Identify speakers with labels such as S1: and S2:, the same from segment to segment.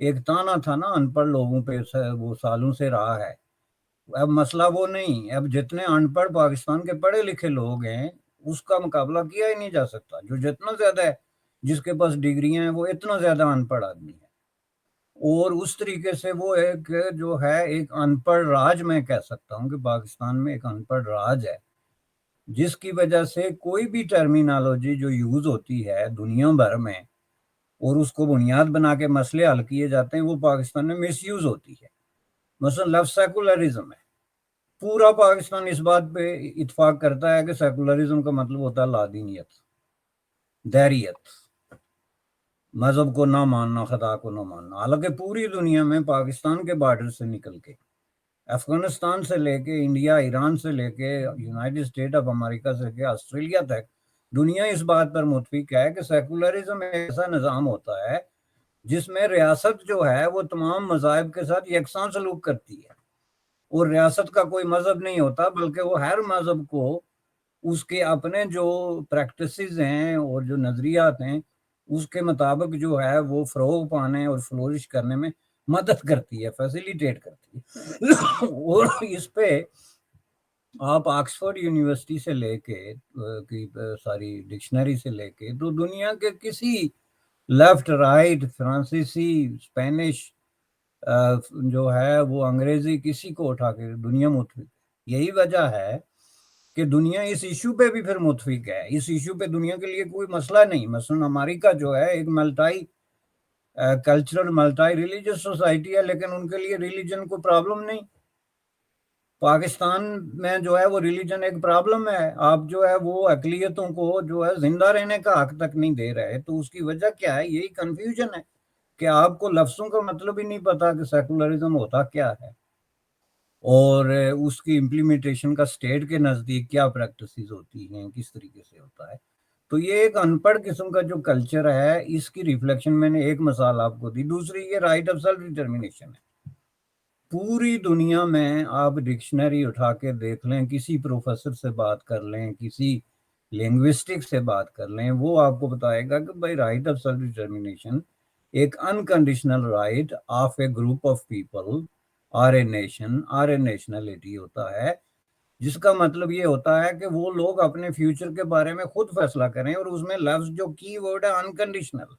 S1: ایک تانا تھا نا ان پڑھ لوگوں پہ، وہ سالوں سے رہا ہے. اب مسئلہ وہ نہیں، اب جتنے ان پڑھ پاکستان کے پڑھے لکھے لوگ ہیں اس کا مقابلہ کیا ہی نہیں جا سکتا. جو جتنا زیادہ ہے جس کے پاس ڈگریاں ہیں وہ اتنا زیادہ ان پڑھ آدمی ہے. اور اس طریقے سے وہ ایک جو ہے ایک ان پڑھ راج، میں کہہ سکتا ہوں کہ پاکستان میں ایک ان پڑھ راج ہے، جس کی وجہ سے کوئی بھی ٹرمینالوجی جو یوز ہوتی ہے دنیا بھر میں اور اس کو بنیاد بنا کے مسئلے حل کیے جاتے ہیں، وہ پاکستان میں مس یوز ہوتی ہے. مثلا لفظ سیکولرزم ہے، پورا پاکستان اس بات پہ اتفاق کرتا ہے کہ سیکولرزم کا مطلب ہوتا ہے لادینیت، دیریت، مذہب کو نہ ماننا، خدا کو نہ ماننا. حالانکہ پوری دنیا میں پاکستان کے بارڈر سے نکل کے، افغانستان سے لے کے انڈیا، ایران سے لے کے یونائٹڈ اسٹیٹ آف امریکہ سے لے کے آسٹریلیا تک، دنیا اس بات پر متفق ہے کہ سیکولرزم ایک ایسا نظام ہوتا ہے جس میں ریاست جو ہے وہ تمام مذاہب کے ساتھ یکساں سلوک کرتی ہے، اور ریاست کا کوئی مذہب نہیں ہوتا، بلکہ وہ ہر مذہب کو اس کے اپنے جو پریکٹسز ہیں اور جو نظریات ہیں اس کے مطابق جو ہے وہ فروغ پانے اور فلورش کرنے میں مدد کرتی ہے، فیسیلیٹیٹ کرتی ہے. اور اس پہ آپ آکسفورڈ یونیورسٹی سے لے کے ساری ڈکشنری سے لے کے تو دنیا کے کسی لیفٹ رائٹ فرانسیسی اسپینش جو ہے وہ انگریزی کسی کو اٹھا کے دنیا متفق. یہی وجہ ہے کہ دنیا اس ایشو پہ بھی پھر متفق ہے. اس ایشو پہ دنیا کے لیے کوئی مسئلہ نہیں. مثلا امریکہ جو ہے ایک multi cultural multi religious society ہے، لیکن ان کے لیے ریلیجن کو پرابلم نہیں. پاکستان میں جو ہے وہ ریلیجن ایک پرابلم ہے. آپ جو ہے وہ اقلیتوں کو جو ہے زندہ رہنے کا حق تک نہیں دے رہے. تو اس کی وجہ کیا ہے؟ یہی کنفیوژن ہے کہ آپ کو لفظوں کا مطلب ہی نہیں پتا کہ سیکولرزم ہوتا کیا ہے اور اس کی امپلیمنٹیشن کا اسٹیٹ کے نزدیک کیا پریکٹسز ہوتی ہیں، کس طریقے سے ہوتا ہے. تو یہ ایک ان پڑھ قسم کا جو کلچر ہے، اس کی ریفلیکشن میں نے ایک مثال آپ کو دی. دوسری یہ رائٹ آف سیلف ڈٹرمنیشن ہے. پوری دنیا میں آپ ڈکشنری اٹھا کے دیکھ لیں، کسی پروفیسر سے بات کر لیں، کسی لنگوسٹک سے بات کر لیں، وہ آپ کو بتائے گا کہ بھائی رائٹ آف سیلف ڈٹرمنیشن ایک unconditional right of a group of people اور اے نیشن اور اے نیشنلٹی ہوتا ہے، جس کا مطلب یہ ہوتا ہے کہ وہ لوگ اپنے فیوچر کے بارے میں خود فیصلہ کریں، اور اس میں لفظ جو کی ورڈ ہے انکنڈیشنل.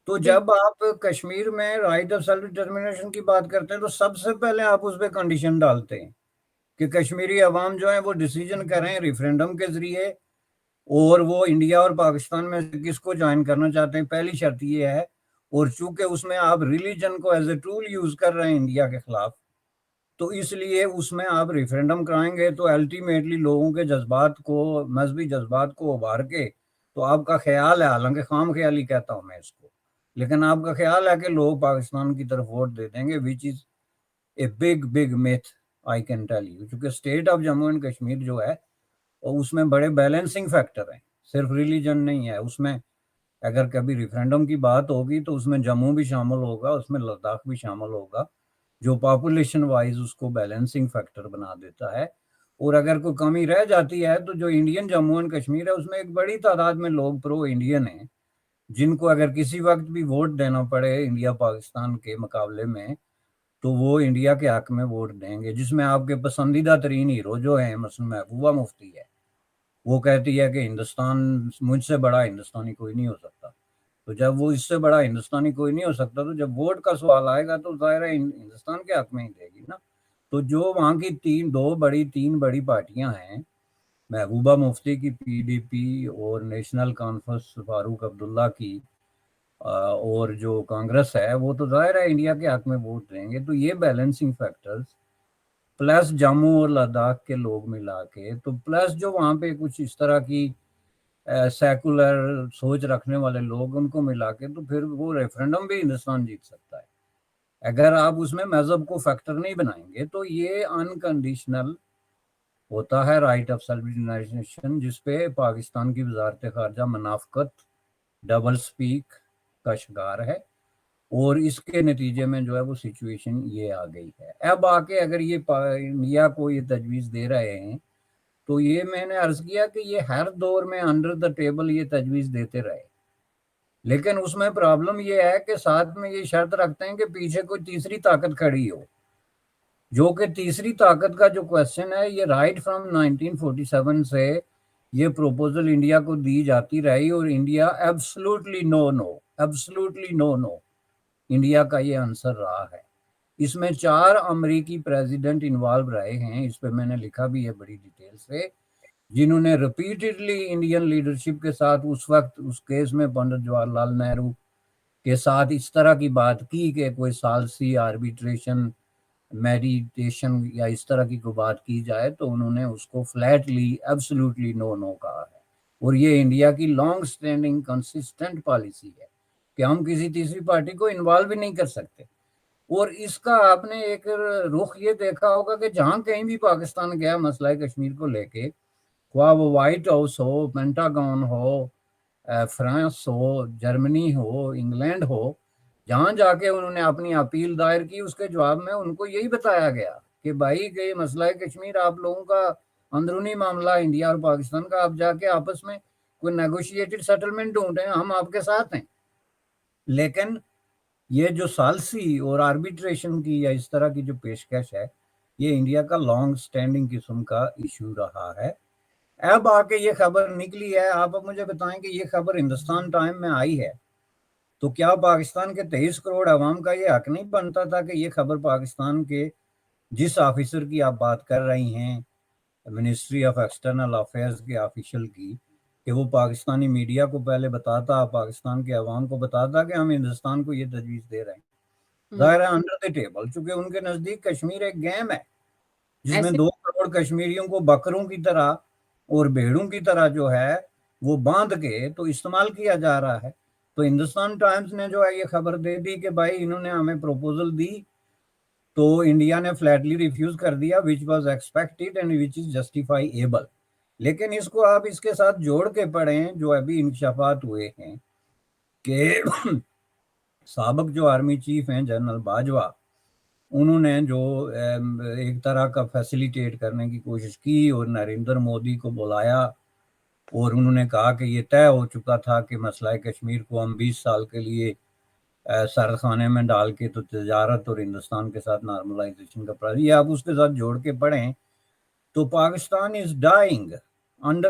S1: تو جب آپ کشمیر میں رائٹ آف سیلف ڈٹرمنیشن کی بات کرتے ہیں تو سب سے پہلے آپ اس پہ کنڈیشن ڈالتے ہیں کہ کشمیری عوام جو ہے وہ ڈیسیجن کریں ریفرینڈم کے ذریعے، اور وہ انڈیا اور پاکستان میں کس کو جوائن کرنا چاہتے ہیں. پہلی شرط یہ ہے. اور چونکہ اس میں آپ ریلیجن کو ایز اے ٹول یوز کر رہے ہیں انڈیا کے خلاف، تو اس لیے اس میں آپ ریفرینڈم کرائیں گے تو الٹیمیٹلی لوگوں کے جذبات کو، مذہبی جذبات کو ابھار کے، تو آپ کا خیال ہے، حالانکہ خام خیالی کہتا ہوں میں اس کو، لیکن آپ کا خیال ہے کہ لوگ پاکستان کی طرف ووٹ دے دیں گے، which is a big big myth I can tell you. چونکہ state of Jammu and Kashmir جو ہے اور اس میں بڑے بیلنسنگ فیکٹر ہیں، صرف ریلیجن نہیں ہے اس میں. اگر کبھی ریفرینڈم کی بات ہوگی تو اس میں جموں بھی شامل ہوگا، اس میں لداخ بھی شامل ہوگا، جو پاپولیشن وائز اس کو بیلنسنگ فیکٹر بنا دیتا ہے. اور اگر کوئی کمی رہ جاتی ہے تو جو انڈین جموں اینڈ کشمیر ہے اس میں ایک بڑی تعداد میں لوگ پرو انڈین ہیں، جن کو اگر کسی وقت بھی ووٹ دینا پڑے انڈیا پاکستان کے مقابلے میں تو وہ انڈیا کے حق میں ووٹ دیں گے. جس میں آپ کے پسندیدہ ترین ہیرو جو ہیں مثلا محبوبہ مفتی ہے، وہ کہتی ہے کہ ہندوستان، مجھ سے بڑا ہندوستانی کوئی نہیں ہو سکتا. تو جب وہ اس سے بڑا ہندوستانی کوئی نہیں ہو سکتا تو جب ووٹ کا سوال آئے گا تو ظاہر ہے ہندوستان کے حق میں ہی دے گی نا. تو جو وہاں کی تین بڑی پارٹیاں ہیں، محبوبہ مفتی کی پی ڈی پی اور نیشنل کانفرنس فاروق عبداللہ کی، اور جو کانگریس ہے، وہ تو ظاہر ہے انڈیا کے حق میں ووٹ دیں گے. تو یہ بیلنسنگ فیکٹرز پلس جموں اور لداخ کے لوگ ملا کے، تو پلس جو وہاں پہ کچھ اس طرح کی سیکولر سوچ رکھنے والے لوگ، ان کو ملا کے تو پھر وہ ریفرینڈم بھی ہندوستان جیت سکتا ہے. اگر آپ اس میں مذہب کو فیکٹر نہیں بنائیں گے تو یہ انکنڈیشنل ہوتا ہے رائٹ آف سیلف ڈٹرمنیشن، جس پہ پاکستان کی وزارت خارجہ منافقت، ڈبل سپیک کا شکار ہے. اور اس کے نتیجے میں جو ہے وہ سچویشن یہ آ گئی ہے. اب آ کے اگر یہ انڈیا کو یہ تجویز دے رہے ہیں تو یہ میں نے عرض کیا کہ یہ ہر دور میں انڈر دا ٹیبل یہ تجویز دیتے رہے، لیکن اس میں پرابلم یہ ہے کہ ساتھ میں یہ شرط رکھتے ہیں کہ پیچھے کوئی تیسری طاقت کھڑی ہو، جو کہ تیسری طاقت کا جو کویشچن ہے یہ رائٹ فرام 1947 سے یہ پروپوزل انڈیا کو دی جاتی رہی، اور انڈیا ایبسلوٹلی نو نو، ایبسلوٹلی نو نو انڈیا کا یہ آنسر رہا ہے۔ اس میں 4 امریکی پریزیڈنٹ انوالو رہے ہیں، اس پہ میں نے لکھا بھی ہے بڑی ڈیٹیل سے، جنہوں نے ریپیٹڈلی انڈین لیڈرشپ کے ساتھ اس وقت اس کیس میں پنڈت جواہر لال نہرو کے ساتھ اس طرح کی بات کی کہ کوئی ثالثی آربیٹریشن میڈیٹیشن یا اس طرح کی کوئی بات کی جائے، تو انہوں نے اس کو فلیٹلی ایبسلوٹلی نو نو کہا ہے۔ اور یہ انڈیا کی لانگ سٹینڈنگ کنسسٹنٹ پالیسی ہے کہ ہم کسی تیسری پارٹی کو انوالو بھی نہیں کر سکتے۔ اور اس کا آپ نے ایک رخ یہ دیکھا ہوگا کہ جہاں کہیں بھی پاکستان گیا مسئلہ کشمیر کو لے کے، خواہ وہ وائٹ ہاؤس ہو، پینٹاگون ہو، فرانس ہو، جرمنی ہو، انگلینڈ ہو، جہاں جا کے انہوں نے اپنی اپیل دائر کی، اس کے جواب میں ان کو یہی بتایا گیا کہ بھائی کہ یہ مسئلہ کشمیر آپ لوگوں کا اندرونی معاملہ انڈیا اور پاکستان کا، آپ جا کے آپس میں کوئی نیگوشیٹڈ سیٹلمنٹ ڈھونڈیں، ہم آپ کے ساتھ ہیں۔ لیکن یہ جو ثالثی اور آربیٹریشن کی یا اس طرح کی جو پیشکش ہے، یہ انڈیا کا لانگ سٹینڈنگ قسم کا ایشو رہا ہے۔ اب آ کے یہ خبر نکلی ہے، آپ اب مجھے بتائیں کہ یہ خبر ہندوستان ٹائم میں آئی ہے، تو کیا پاکستان کے 23 کروڑ عوام کا یہ حق نہیں بنتا تھا کہ یہ خبر پاکستان کے جس آفیسر کی آپ بات کر رہی ہیں، منسٹری آف ایکسٹرنل افیئرز کے آفیشل کی، کہ وہ پاکستانی میڈیا کو پہلے بتاتا، پاکستان کے عوام کو بتاتا کہ ہم ہندوستان کو یہ تجویز دے رہے ہیں۔ ظاہر ہے انڈر دی ٹیبل، چونکہ ان کے نزدیک کشمیر ایک گیم ہے جس میں 2 کروڑ کشمیریوں کو بکروں کی طرح اور بھیڑوں کی طرح جو ہے وہ باندھ کے تو استعمال کیا جا رہا ہے۔ تو ہندوستان ٹائمز نے جو ہے یہ خبر دے دی کہ بھائی انہوں نے ہمیں پروپوزل دی، تو انڈیا نے فلیٹلی ریفیوز کر دیا، which was expected and which is justifiable۔ لیکن اس کو آپ اس کے ساتھ جوڑ کے پڑھیں جو ابھی انکشافات ہوئے ہیں کہ سابق جو آرمی چیف ہیں جنرل باجوہ، انہوں نے جو ایک طرح کا فیسیلیٹیٹ کرنے کی کوشش کی اور نریندر مودی کو بلایا، اور انہوں نے کہا کہ یہ طے ہو چکا تھا کہ مسئلہ کشمیر کو ہم 20 سال کے لیے سرد خانے میں ڈال کے تو تجارت اور ہندوستان کے ساتھ نارملائزیشن کا پروسیس، یہ آپ اس کے ساتھ جوڑ کے پڑھیں تو پاکستان از ڈائنگ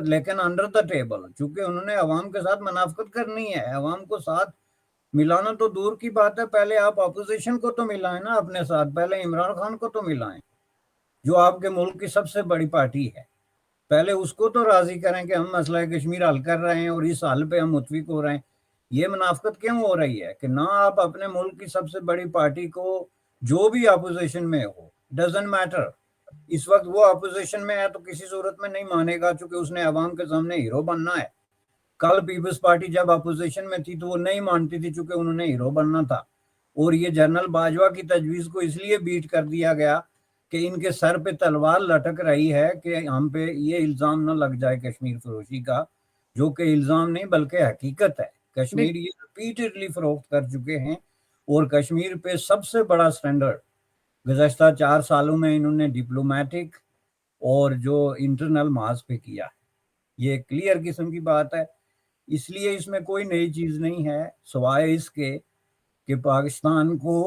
S1: لیکن انڈر دا ٹیبل، چونکہ انہوں نے عوام کے ساتھ منافقت کرنی ہے، عوام کو ساتھ ملانا تو دور کی بات ہے، پہلے آپ اپوزیشن کو تو ملائیں نا اپنے ساتھ، پہلے عمران خان کو تو ملائیں جو آپ کے ملک کی سب سے بڑی پارٹی ہے، پہلے اس کو تو راضی کریں کہ ہم مسئلہ کشمیر حل کر رہے ہیں اور اس حل پہ ہم متفق ہو رہے ہیں۔ یہ منافقت کیوں ہو رہی ہے کہ نہ آپ اپنے ملک کی سب سے بڑی پارٹی کو جو بھی اپوزیشن میں ہو، ڈزنٹ میٹر، اس وقت وہ اپوزیشن میں ہے تو کسی صورت میں نہیں مانے گا چونکہ اس نے عوام کے سامنے ہیرو بننا ہے۔ کل پیپلز پارٹی جب اپوزیشن میں تھی تو وہ نہیں مانتی تھی چونکہ انہوں نے ہیرو بننا تھا، اور یہ جنرل باجوہ کی تجویز کو اس لیے بیٹ کر دیا گیا کہ ان کے سر پہ تلوار لٹک رہی ہے کہ ہم پہ یہ الزام نہ لگ جائے کشمیر فروشی کا، جو کہ الزام نہیں بلکہ حقیقت ہے۔ کشمیر یہ ریپیٹڈلی فروخت کر چکے ہیں، اور کشمیر پہ سب سے بڑا سٹینڈرڈ گزشتہ 4 سالوں میں انہوں نے ڈپلومیٹک اور جو انٹرنل محاذ پہ کیا ہے، یہ کلیئر قسم کی بات ہے۔ اس لیے اس میں کوئی نئی چیز نہیں ہے سوائے اس کے کہ پاکستان کو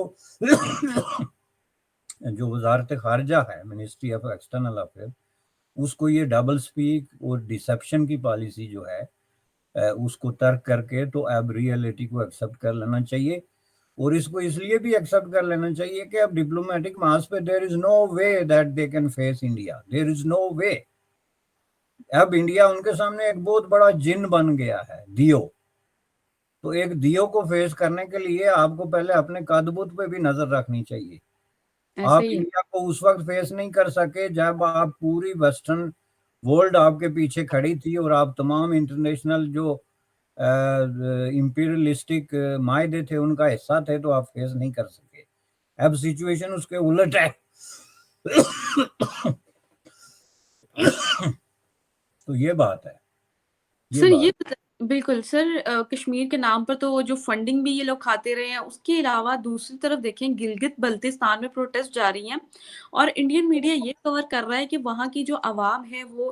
S1: جو وزارت خارجہ ہے، منسٹری آف ایکسٹرنل افیئر، اس کو یہ ڈبل سپیک اور ڈیسپشن کی پالیسی جو ہے اس کو ترک کر کے تو اب ریئلٹی کو ایکسیپٹ کر لینا چاہیے، اور اس کو اس لیے بھی ایکسیپٹ کر لینا چاہیے کہ اب ڈپلومیٹک محاذ پہ there is no way that they can face India, there is no way. اب انڈیا ان کے سامنے ایک بہت بڑا جن بن گیا ہے، دیو، تو ایک دیو کو فیس کرنے کے لیے آپ کو پہلے اپنے قدبت پہ بھی نظر رکھنی چاہیے۔ آپ انڈیا کو اس وقت فیس نہیں کر سکے جب آپ پوری ویسٹرن ورلڈ آپ کے پیچھے کھڑی تھی اور آپ تمام انٹرنیشنل جو امپیریلسٹک معاہدے تھے ان کا حصہ تھے، تو آپ فیس نہیں کر سکے۔ اب سچویشن اس کے الٹ ہے۔ تو یہ بات ہے
S2: سر یہ بالکل سر، کشمیر کے نام پر تو جو فنڈنگ بھی یہ لوگ کھاتے رہے ہیں، اس کے علاوہ دوسری طرف دیکھیں گلگت بلتستان میں پروٹیسٹ جاری ہیں، اور انڈین میڈیا یہ کور کر رہا ہے کہ وہاں کی جو عوام ہے وہ